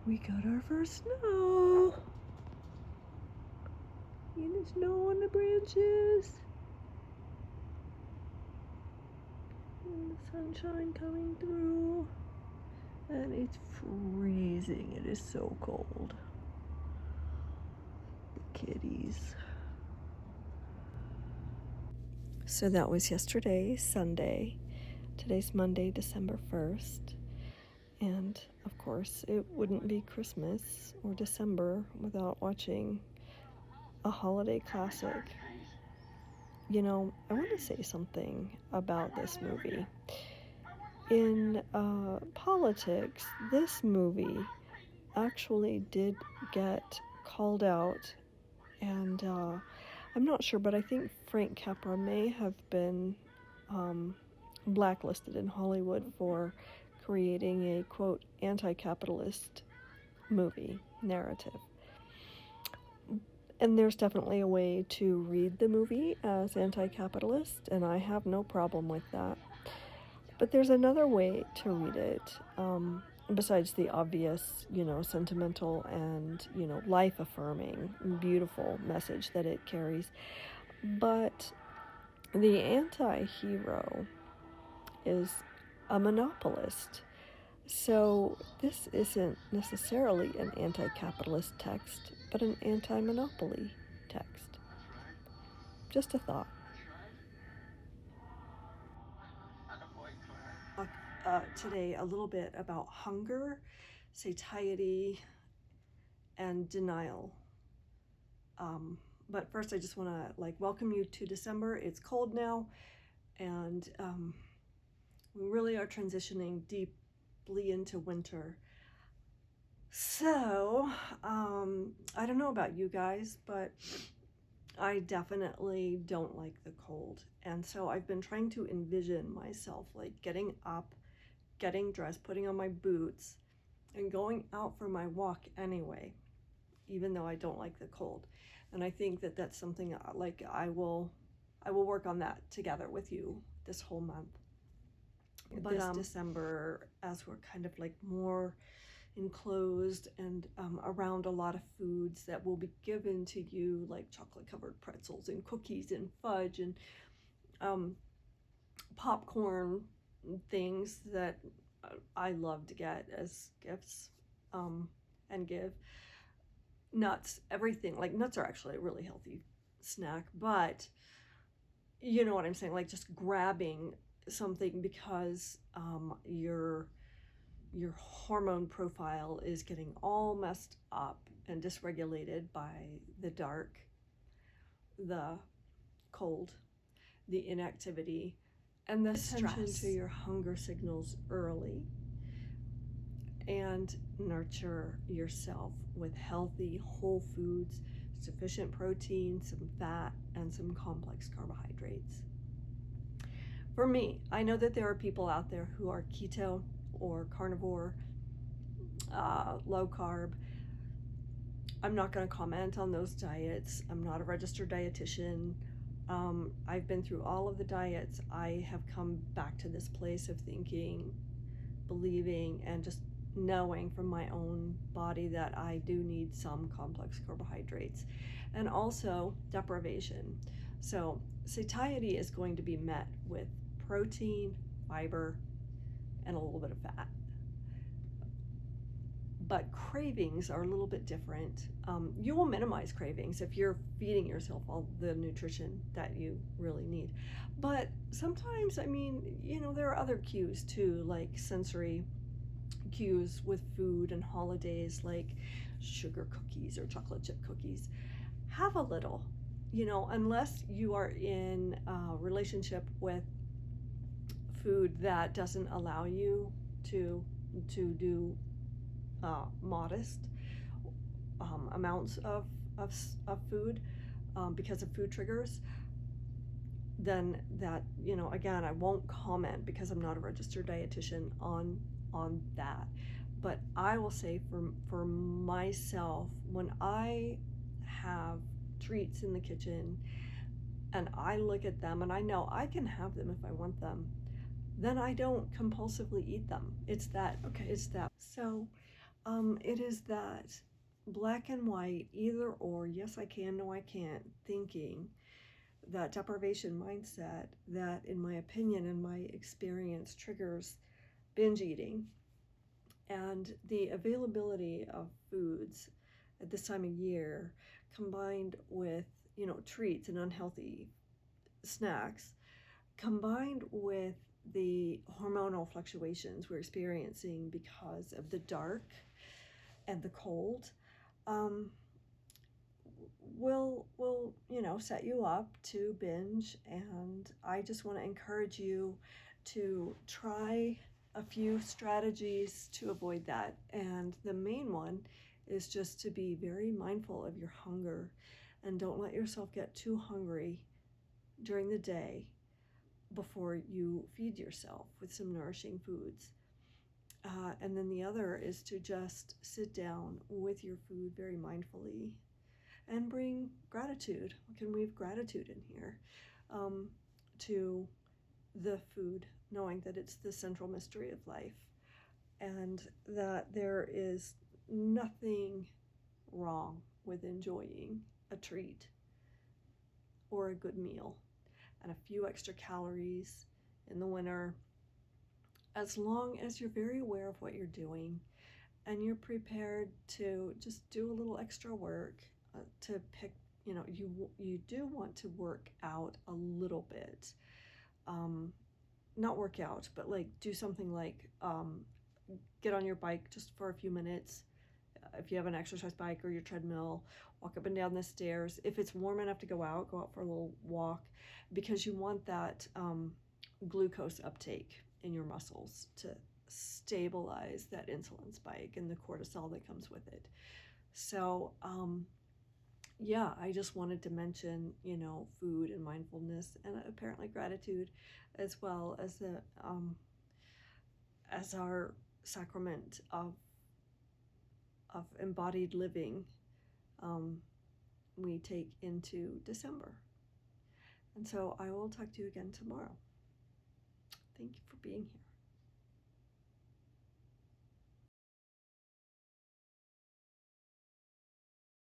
We got our first snow. And the snow on the branches. And the sunshine coming through. And it's freezing. It is so cold. The kitties. So that was yesterday, Sunday. Today's Monday, December 1st. And of course, it wouldn't be Christmas or December without watching a holiday classic. You know, I want to say something about this movie. In politics, this movie actually did get called out, and I'm not sure, but I think Frank Capra may have been blacklisted in Hollywood for creating a, quote, anti-capitalist movie narrative. And there's definitely a way to read the movie as anti-capitalist, and I have no problem with that. But there's another way to read it, besides the obvious, sentimental and, life-affirming, beautiful message that it carries. But the anti-hero is a monopolist. So this isn't necessarily an anti-capitalist text, but an anti-monopoly text. Just a thought. Today a little bit about hunger, satiety, and denial. But first I just want to welcome you to December. It's cold now, and we really are transitioning deeply into winter. So I don't know about you guys, but I definitely don't like the cold. And so I've been trying to envision myself getting up, getting dressed, putting on my boots, and going out for my walk anyway, even though I don't like the cold. And I think that that's something I will work on that together with you this whole month. But this December, as we're kind of more enclosed and around a lot of foods that will be given to you, like chocolate covered pretzels and cookies and fudge and popcorn things that I love to get as gifts and give. Nuts, everything. Nuts are actually a really healthy snack, but you know what I'm saying, just grabbing something because your hormone profile is getting all messed up and dysregulated by the dark, the cold, the inactivity, and the stress. Attention to your hunger signals early, and nurture yourself with healthy whole foods, sufficient protein, some fat, and some complex carbohydrates. For me, I know that there are people out there who are keto or carnivore, low carb. I'm not going to comment on those diets. I'm not a registered dietitian. I've been through all of the diets. I have come back to this place of thinking, believing, and just knowing from my own body that I do need some complex carbohydrates and also deprivation. So satiety is going to be met with protein, fiber, and a little bit of fat. But cravings are a little bit different. You will minimize cravings if you're feeding yourself all the nutrition that you really need. But sometimes, there are other cues too, like sensory cues with food and holidays, like sugar cookies or chocolate chip cookies. Have a little, unless you are in a relationship with food that doesn't allow you to do modest amounts of food because of food triggers, then that, again, I won't comment because I'm not a registered dietitian on that. But I will say for myself, when I have treats in the kitchen and I look at them and I know I can have them if I want them, then I don't compulsively eat them. It's that. So It is that black and white, either or, yes, I can, no, I can't, thinking, that deprivation mindset that, in my opinion and my experience, triggers binge eating. And the availability of foods at this time of year, combined with, treats and unhealthy snacks, combined with the hormonal fluctuations we're experiencing because of the dark and the cold, um, will set you up to binge. And I just want to encourage you to try a few strategies to avoid that. And the main one is just to be very mindful of your hunger, and don't let yourself get too hungry during the day before you feed yourself with some nourishing foods. And then the other is to just sit down with your food very mindfully and bring gratitude. We can weave gratitude in here to the food, knowing that it's the central mystery of life, and that there is nothing wrong with enjoying a treat or a good meal and a few extra calories in the winter, as long as you're very aware of what you're doing and you're prepared to just do a little extra work to pick. You do want to work out a little bit, not work out, but like do something like get on your bike just for a few minutes. If you have an exercise bike or your treadmill, walk up and down the stairs. If it's warm enough to go out for a little walk, because you want that glucose uptake in your muscles to stabilize that insulin spike and the cortisol that comes with it. So yeah, I just wanted to mention, food and mindfulness, and apparently gratitude, as well as the as our sacrament of embodied living, we take into December. And so I will talk to you again tomorrow. Thank you for being here.